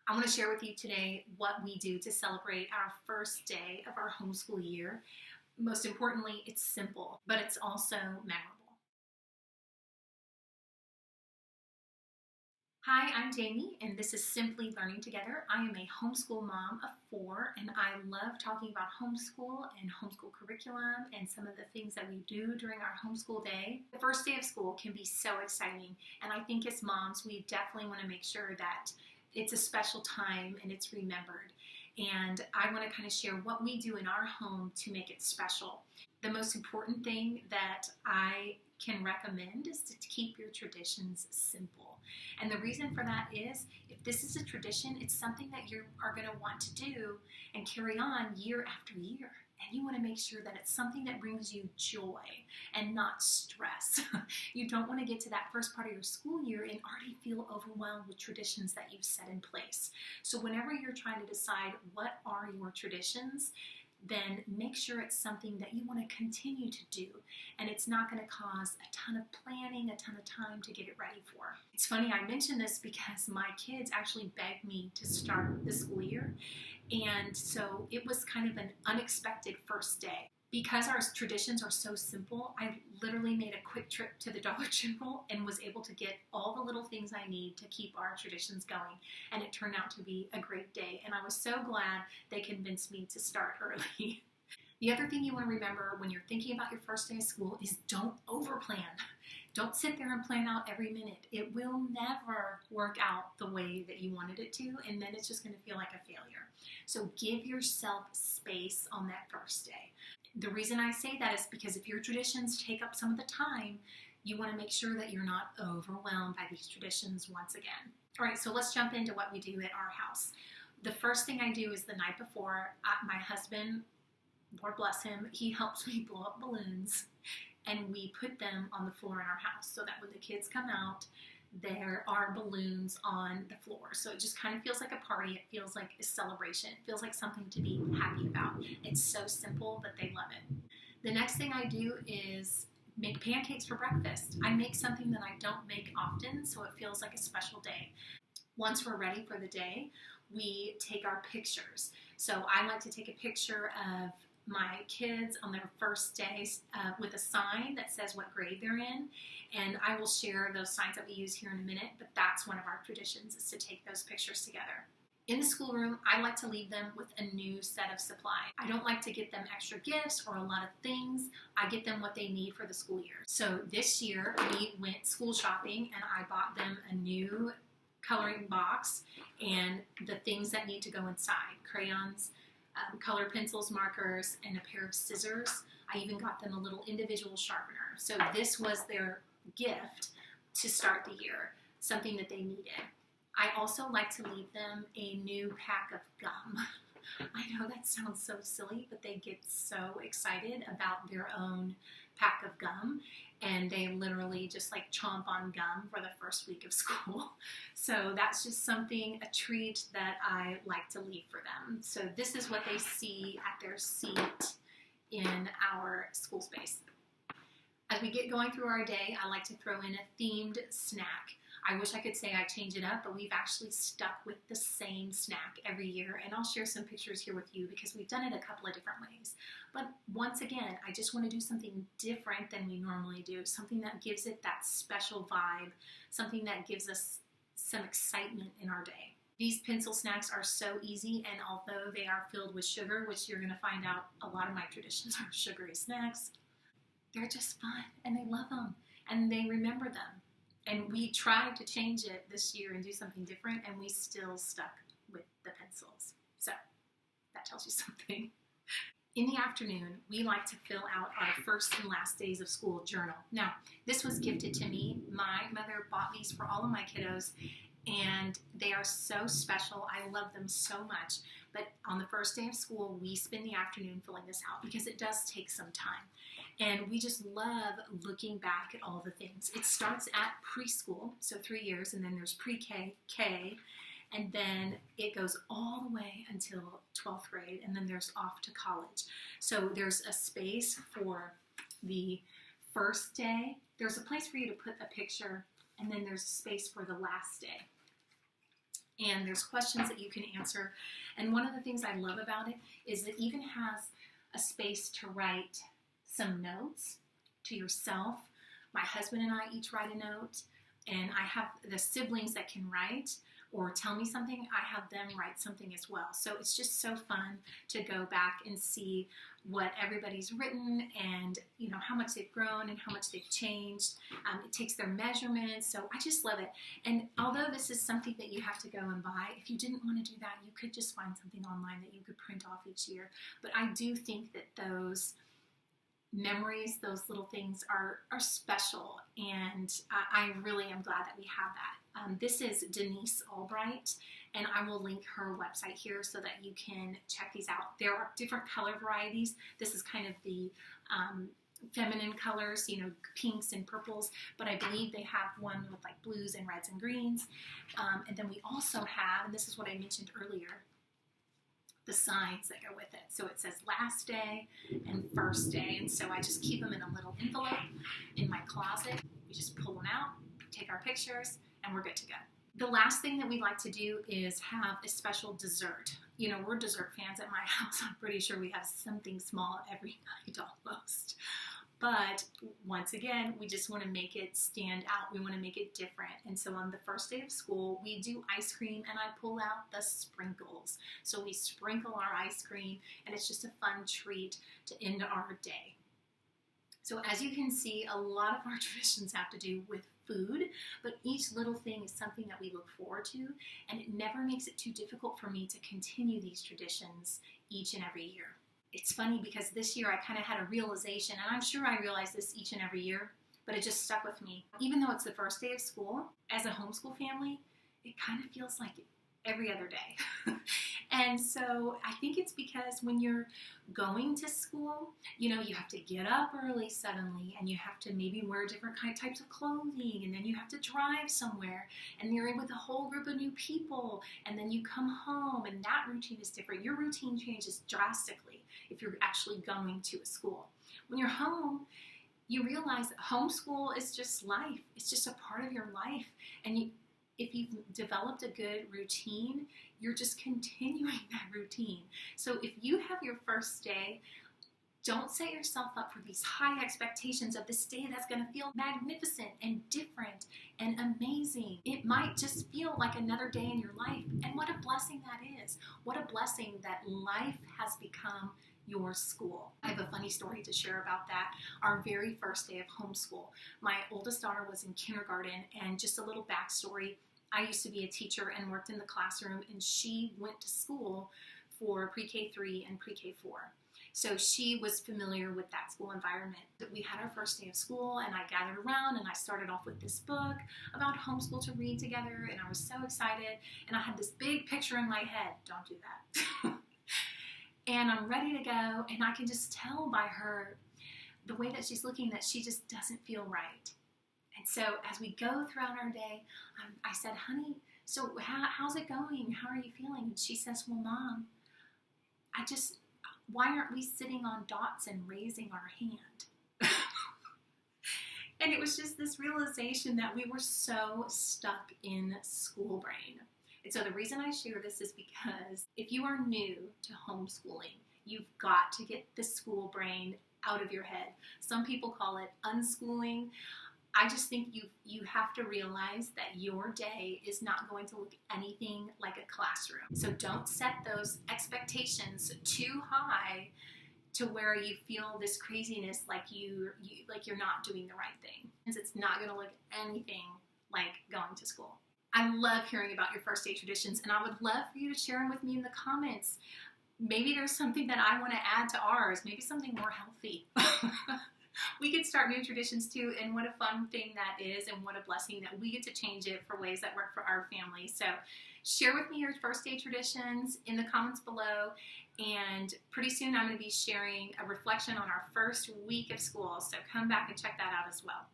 I want to share with you today what we do to celebrate our first day of our homeschool year. Most importantly, it's simple, but it's also memorable. Hi, I'm Jamie, and this is Simply Learning Together. I am a homeschool mom of 4, and I love talking about homeschool and homeschool curriculum and some of the things that we do during our homeschool day. The first day of school can be so exciting, and I think as moms, we definitely want to make sure that it's a special time and it's remembered. And I want to kind of share what we do in our home to make it special. The most important thing that I can recommend is to keep your traditions simple. And the reason for that is if this is a tradition, it's something that you are going to want to do and carry on year after year. And you want to make sure that it's something that brings you joy and not stress. You don't want to get to that first part of your school year and already feel overwhelmed with traditions that you've set in place. So whenever you're trying to decide what are your traditions, then make sure it's something that you want to continue to do, and it's not going to cause a ton of planning, a ton of time to get it ready for. It's funny I mention this because my kids actually begged me to start the school year, and so it was kind of an unexpected first day. Because our traditions are so simple, I literally made a quick trip to the Dollar General and was able to get all the little things I need to keep our traditions going. And it turned out to be a great day. And I was so glad they convinced me to start early. The other thing you want to remember when you're thinking about your first day of school is don't overplan. Don't sit there and plan out every minute. It will never work out the way that you wanted it to, and then it's just going to feel like a failure. So give yourself space on that first day. The reason I say that is because if your traditions take up some of the time, you want to make sure that you're not overwhelmed by these traditions once again. All right, so let's jump into what we do at our house. The first thing I do is the night before, my husband, Lord bless him, he helps me blow up balloons, and we put them on the floor in our house so that when the kids come out, there are balloons on the floor. So it just kind of feels like a party. It feels like a celebration. It feels like something to be happy about. It's so simple, but they love it. The next thing I do is make pancakes for breakfast. I make something that I don't make often, so it feels like a special day. Once we're ready for the day, we take our pictures. So I like to take a picture of my kids on their first days with a sign that says what grade they're in, and I will share those signs that we use here in a minute, but that's one of our traditions, is to take those pictures together. In the schoolroom, I like to leave them with a new set of supplies. I don't like to get them extra gifts or a lot of things. I get them what they need for the school year. So this year, we went school shopping, and I bought them a new coloring box and the things that need to go inside: crayons, color pencils, markers, and a pair of scissors. I even got them a little individual sharpener. So this was their gift to start the year, something that they needed. I also like to leave them a new pack of gum. I know that sounds so silly, but they get so excited about their own pack of gum, and they literally just like chomp on gum for the first week of school. So that's just something, a treat that I like to leave for them. So this is what they see at their seat in our school space. As we get going through our day, I like to throw in a themed snack. I wish I could say I change it up, but we've actually stuck with the same snack every year, and I'll share some pictures here with you because we've done it a couple of different ways. But once again, I just want to do something different than we normally do, something that gives it that special vibe, something that gives us some excitement in our day. These pencil snacks are so easy, and although they are filled with sugar, which you're going to find out a lot of my traditions are sugary snacks, they're just fun, and they love them, and they remember them. And we tried to change it this year and do something different, and we still stuck with the pencils. So that tells you something. In the afternoon, we like to fill out our first and last days of school journal. Now, this was gifted to me. My mother bought these for all of my kiddos, and they are so special. I love them so much. But on the first day of school, we spend the afternoon filling this out because it does take some time. And we just love looking back at all the things. It starts at preschool, so 3 years, and then there's pre-K, K, and then it goes all the way until 12th grade, and then there's off to college. So there's a space for the first day. There's a place for you to put a picture, and then there's a space for the last day. and there's questions that you can answer. And one of the things I love about it is it even has a space to write some notes to yourself. My husband and I each write a note, and I have the siblings that can write or tell me something. I have them write something as well. So it's just so fun to go back and see what everybody's written, and how much they've grown and how much they've changed. It takes their measurements, so I just love it. And although this is something that you have to go and buy, if you didn't want to do that, you could just find something online that you could print off each year. But I do think that those memories, those little things are special, and I really am glad that we have that. This is Denise Albright, and I will link her website here so that you can check these out. There are different color varieties. This is kind of the feminine colors, pinks and purples, but I believe they have one with like blues and reds and greens. And then we also have, and this is what I mentioned earlier, the signs that go with it. So it says last day and first day, and so I just keep them in a little envelope in my closet. We just pull them out, take our pictures, and we're good to go. The last thing that we like to do is have a special dessert. We're dessert fans at my house. I'm pretty sure we have something small every night almost. But once again, we just want to make it stand out. We want to make it different. And so on the first day of school, we do ice cream, and I pull out the sprinkles. So we sprinkle our ice cream, and it's just a fun treat to end our day. So as you can see, a lot of our traditions have to do with food, but each little thing is something that we look forward to, and it never makes it too difficult for me to continue these traditions each and every year. It's funny because this year I kind of had a realization, and I'm sure I realize this each and every year, but it just stuck with me. Even though it's the first day of school, as a homeschool family, it kind of feels like every other day. And so I think it's because when you're going to school, you have to get up early suddenly, and you have to maybe wear different types of clothing, and then you have to drive somewhere, and you're in with a whole group of new people, and then you come home, and that routine is different. Your routine changes drastically if you're actually going to a school. When you're home, you realize that homeschool is just life. It's just a part of your life, and if you've developed a good routine, you're just continuing that routine. So if you have your first day, don't set yourself up for these high expectations of this day that's going to feel magnificent and different and amazing. It might just feel like another day in your life. And what a blessing that is. What a blessing that life has become your school. I have a funny story to share about that. Our very first day of homeschool, my oldest daughter was in kindergarten, and just a little backstory. I used to be a teacher and worked in the classroom, and she went to school for pre-K 3 and pre-K 4. So she was familiar with that school environment. We had our first day of school, and I gathered around, and I started off with this book about homeschool to read together, and I was so excited, and I had this big picture in my head. Don't do that. And I'm ready to go, and I can just tell by her, the way that she's looking, that she just doesn't feel right. And so as we go throughout our day, I said, honey, so how's it going? How are you feeling? And she says, well, Mom, why aren't we sitting on dots and raising our hand? And it was just this realization that we were so stuck in school brain. And so the reason I share this is because if you are new to homeschooling, you've got to get the school brain out of your head. Some people call it unschooling. I just think you have to realize that your day is not going to look anything like a classroom. So don't set those expectations too high to where you feel this craziness like you're not doing the right thing. Because it's not going to look anything like going to school. I love hearing about your first day traditions, and I would love for you to share them with me in the comments. Maybe there's something that I want to add to ours, maybe something more healthy. We could start new traditions too, and what a fun thing that is, and what a blessing that we get to change it for ways that work for our family. So share with me your first day traditions in the comments below, and pretty soon I'm going to be sharing a reflection on our first week of school, so come back and check that out as well.